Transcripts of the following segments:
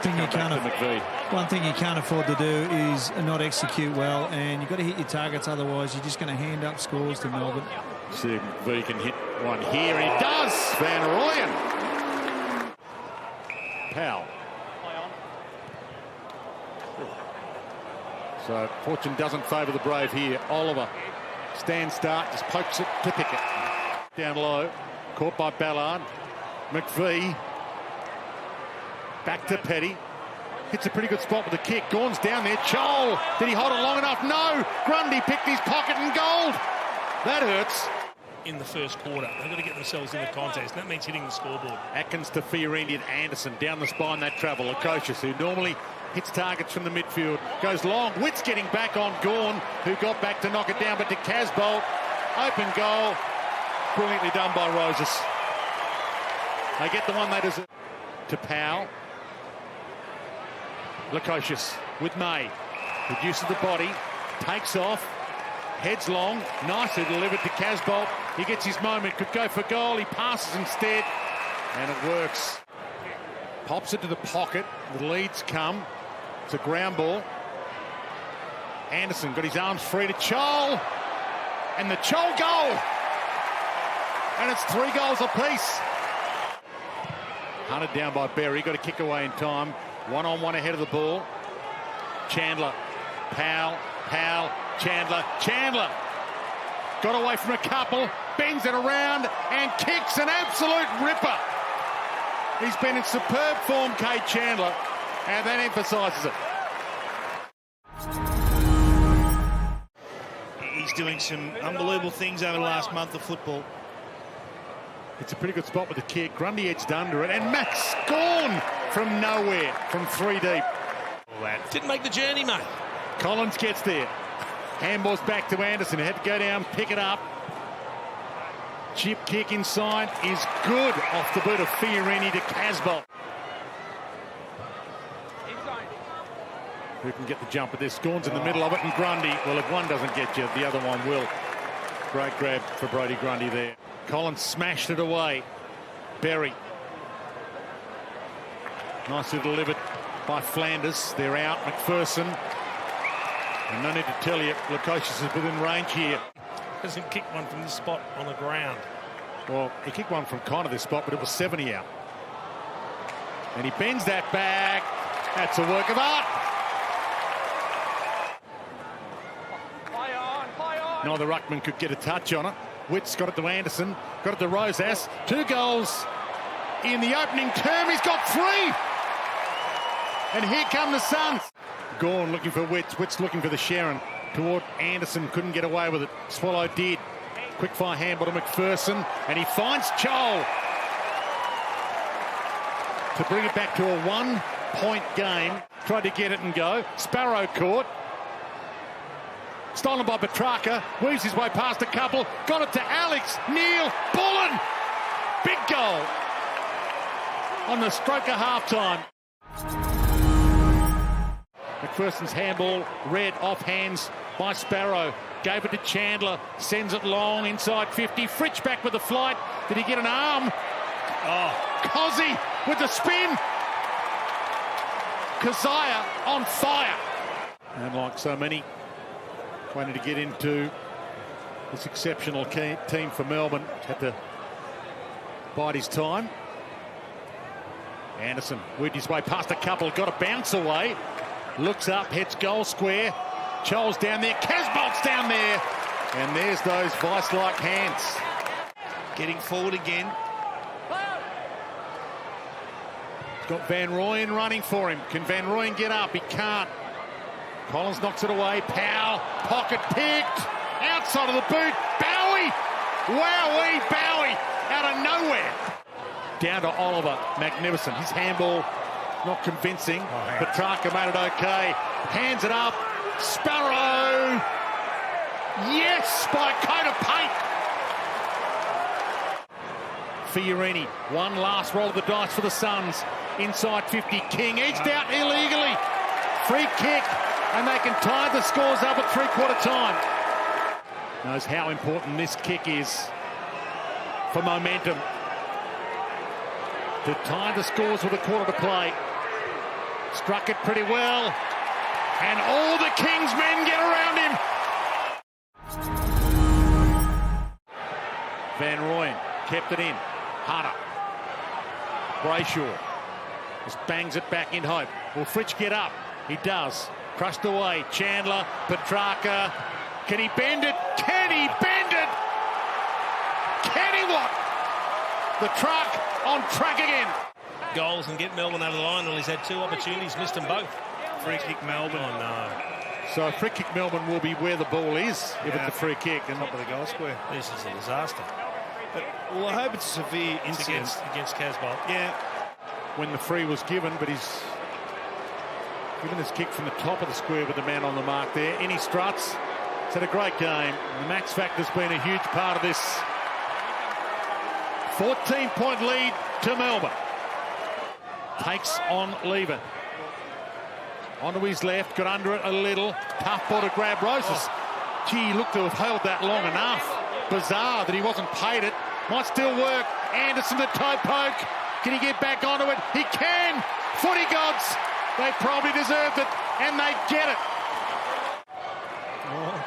One thing you can't afford to do is not execute well, and you've got to hit your targets, otherwise you're just going to hand up scores to Melbourne. See if McVie can hit one here, and he does. Van Rooyen. Powell. So fortune doesn't favour the Brave here. Oliver, stand start, just pokes it to Pickett. Down low, caught by Ballard. McVie, back to Petty. Hits a pretty good spot with the kick. Gawn's down there. Chol, did he hold it long enough? No. Grundy picked his pocket and gold. That hurts. In the first quarter, they've got to get themselves in the contest. That means hitting the scoreboard. Atkins to Fiorini and Anderson. Down the spine, that travel. Lukosius, who normally hits targets from the midfield, goes long. Witt's getting back on Gawn, who got back to knock it down, but to Casbolt. Open goal. Brilliantly done by Roses. They get the one they deserve. To Powell. Lukosius with May. Reduces the body. Takes off. Heads long. Nicely delivered to Casbolt. He gets his moment. Could go for goal. He passes instead. And it works. Pops it to the pocket. The leads come. It's a ground ball. Anderson got his arms free to Chol. And the Chol goal. And it's 3 goals apiece. Hunted down by Berry. Got a kick away in time. 1-on-1 ahead of the ball. Chandler. Powell. Powell. Chandler. Got away from a couple. Bends it around and kicks an absolute ripper. He's been in superb form, Kate Chandler. And that emphasises it. He's doing some unbelievable things over the last month of football. It's a pretty good spot with the kick. Grundy edged under it, and Max Gawn from nowhere, from 3 deep. Didn't make the journey, mate. Collins gets there. Handball's back to Anderson. Had to go down, pick it up. Chip kick inside is good off the boot of Fiorini to Casbolt. Who can get the jump at this? Gawn's in the middle of it, and Grundy. Well, if one doesn't get you, the other one will. Great grab for Brodie Grundy there. Collins smashed it away. Berry. Nicely delivered by Flanders. They're out. Macpherson. And no need to tell you, Lukosius is within range here. Doesn't kick one from this spot on the ground. Well, he kicked one from kind of this spot, but it was 70 out. And he bends that back. That's a work of art. Neither ruckman could get a touch on it. Witt's got it to Anderson, got it to Rosas. 2 goals in the opening term. He's got 3. And here come the Suns. Gawn looking for Witts. Witts looking for the Sharon. Toward Anderson, couldn't get away with it. Swallow did. Quick fire handball to Macpherson, and he finds Chol to bring it back to a 1-point game. Tried to get it and go. Sparrow caught. Stolen by Petrarca. Weaves his way past a couple. Got it to Alex. Neil. Bullen. Big goal on the stroke of half-time. Macpherson's handball read off hands by Sparrow. Gave it to Chandler. Sends it long inside 50. Fritsch back with the flight. Did he get an arm? Oh, Cozzy with the spin. Keziah on fire. And like so many, wanted to get into this exceptional team for Melbourne. Had to bide his time. Anderson weaved his way past a couple. Got a bounce away. Looks up, hits goal square. Chol's down there. Casbolt's down there. And there's those vice-like hands. Getting forward again. He's got Van Rooyen running for him. Can Van Rooyen get up? He can't. Collins knocks it away. Powell, pocket picked. Outside of the boot. Bowie. Wowee, Bowie. Out of nowhere. Down to Oliver. Magnificent. His handball not convincing. Petrarca made it okay. Hands it up. Sparrow. Yes, by a coat of paint. Fiorini. One last roll of the dice for the Suns. Inside 50. King edged out illegally. Free kick. And they can tie the scores up at 3/4 time. Knows how important this kick is for momentum. To tie the scores with a quarter to play. Struck it pretty well. And all the King's men get around him. Van Rooyen kept it in. Harder. Brayshaw just bangs it back in hope. Will Fritsch get up? He does. Crushed away. Chandler, Petrarca. Can he bend it? Can he bend it? Can he what? The truck on track again. Goals and get Melbourne over the line. Well, he's had 2 opportunities, missed them both. Free kick Melbourne. Oh, no. So free kick Melbourne will be where the ball is if it's a free kick. And Top of the goal square. This is a disaster. But, well, I hope it's a severe incident. Against Casbolt. Yeah. when the free was given, but he's given his kick from the top of the square with the man on the mark there. In he struts. He's had a great game. The max factor's been a huge part of this. 14-point lead to Melbourne. Takes on Lever. Onto his left, got under it a little. Tough ball to grab Roses. Gee, looked to have held that long enough. Bizarre that he wasn't paid it. Might still work. Anderson the toe poke. Can he get back onto it? He can! Footy gods! They probably deserved it, and they get it.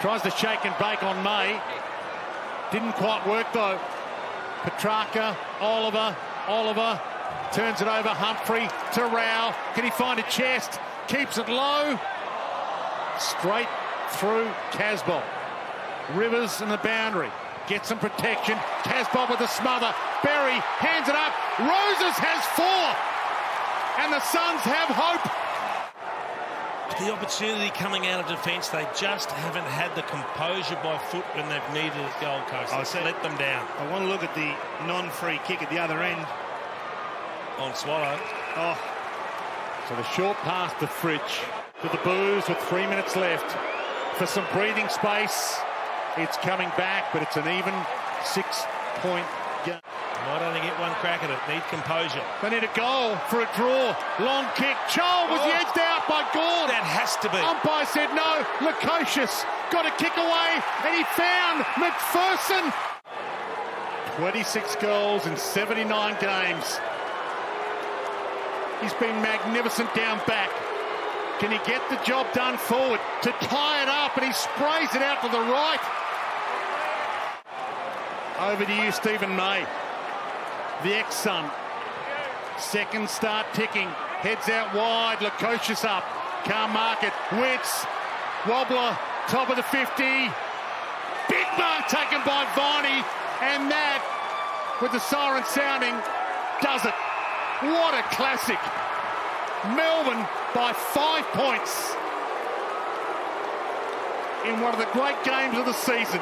Tries to shake and bake on May. Didn't quite work though. Petrarca, Oliver turns it over. Humphrey to Rao. Can he find a chest? Keeps it low. Straight through Casbolt. Rivers in the boundary. Gets some protection. Casbolt with a smother. Berry hands it up. Roses has 4. And the Suns have hope. The opportunity coming out of defence, they just haven't had the composure by foot when they've needed it at Gold Coast. They let them down. I want to look at the non-free kick at the other end. On Swallow. Oh, So the short pass to Fritsch. To the Boos with 3 minutes left. For some breathing space. It's coming back, but it's an even 6-point game. Might only get one crack at it. Need composure. They need a goal for a draw. Long kick. Chol was edged out by Gord. That has to be. Umpire said no. Lukosius got a kick away, and he found Macpherson. 26 goals in 79 games. He's been magnificent down back. Can he get the job done forward to tie it up, and he sprays it out to the right. Over to you, Stephen May. The ex-Sun. Seconds start ticking. Heads out wide. Lukosius up. Can't mark it. Witz. Wobbler. Top of the 50. Big mark taken by Viney. And that, with the siren sounding, does it. What a classic. Melbourne by 5 points in one of the great games of the season.